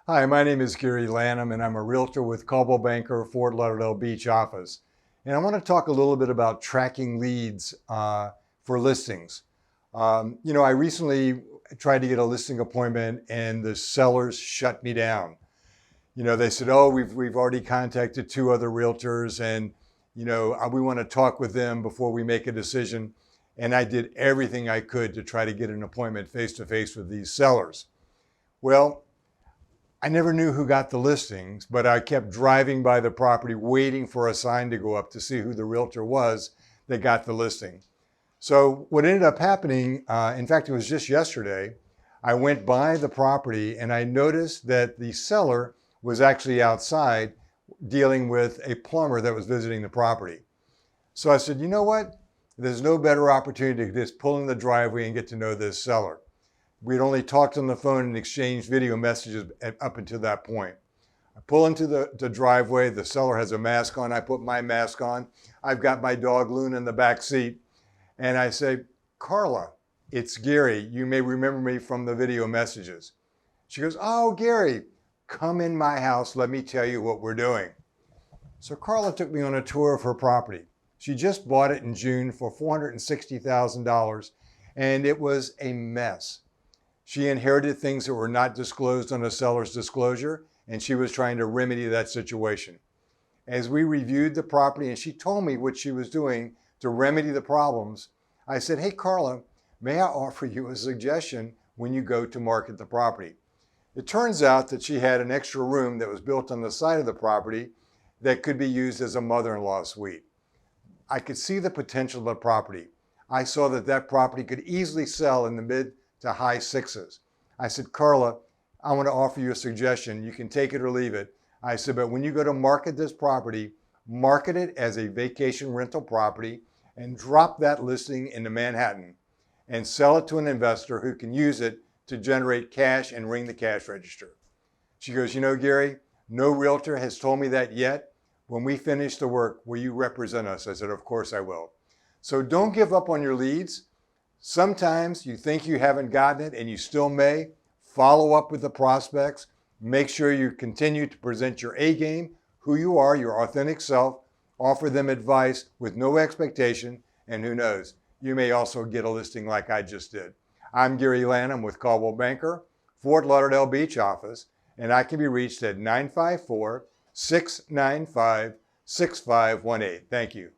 Hi, my name is Gary Lanham, and I'm a realtor with Coldwell Banker, Fort Lauderdale Beach office. And I want to talk a little bit about tracking leads for listings. I recently tried to get a listing appointment, and the sellers shut me down. They said, "Oh, we've already contacted two other realtors, and we want to talk with them before we make a decision." And I did everything I could to try to get an appointment face to face with these sellers. Well, I never knew who got the listings, but I kept driving by the property waiting for a sign to go up to see who the realtor was that got the listing. So what ended up happening, in fact, it was just yesterday, I went by the property and I noticed that the seller was actually outside dealing with a plumber that was visiting the property. So I said, you know what? There's no better opportunity to just pull in the driveway and get to know this seller. We'd only talked on the phone and exchanged video messages up until that point. I pull into the driveway. The seller has a mask on. I put my mask on. I've got my dog Luna in the back seat. And I say, "Carla, it's Gary. You may remember me from the video messages." She goes, "Oh, Gary, come in my house. Let me tell you what we're doing." So Carla took me on a tour of her property. She just bought it in June for $460,000, and it was a mess. She inherited things that were not disclosed on the seller's disclosure, and she was trying to remedy that situation. As we reviewed the property and she told me what she was doing to remedy the problems, I said, "Hey, Carla, may I offer you a suggestion when you go to market the property?" It turns out that she had an extra room that was built on the side of the property that could be used as a mother-in-law suite. I could see the potential of the property. I saw that that property could easily sell in the mid to high sixes. I said, "Carla, I want to offer you a suggestion. You can take it or leave it." I said, "But when you go to market this property, market it as a vacation rental property and drop that listing into Manhattan and sell it to an investor who can use it to generate cash and ring the cash register." She goes, "You know, Gary, no realtor has told me that yet. When we finish the work, will you represent us?" I said, "Of course I will." So don't give up on your leads. Sometimes you think you haven't gotten it and you still may. Follow up with the prospects. Make sure you continue to present your A game, who you are, your authentic self. Offer them advice with no expectation, and who knows, you may also get a listing like I just did. I'm Gary Lanham with Coldwell Banker, Fort Lauderdale Beach office, and I can be reached at 954-695-6518. Thank you.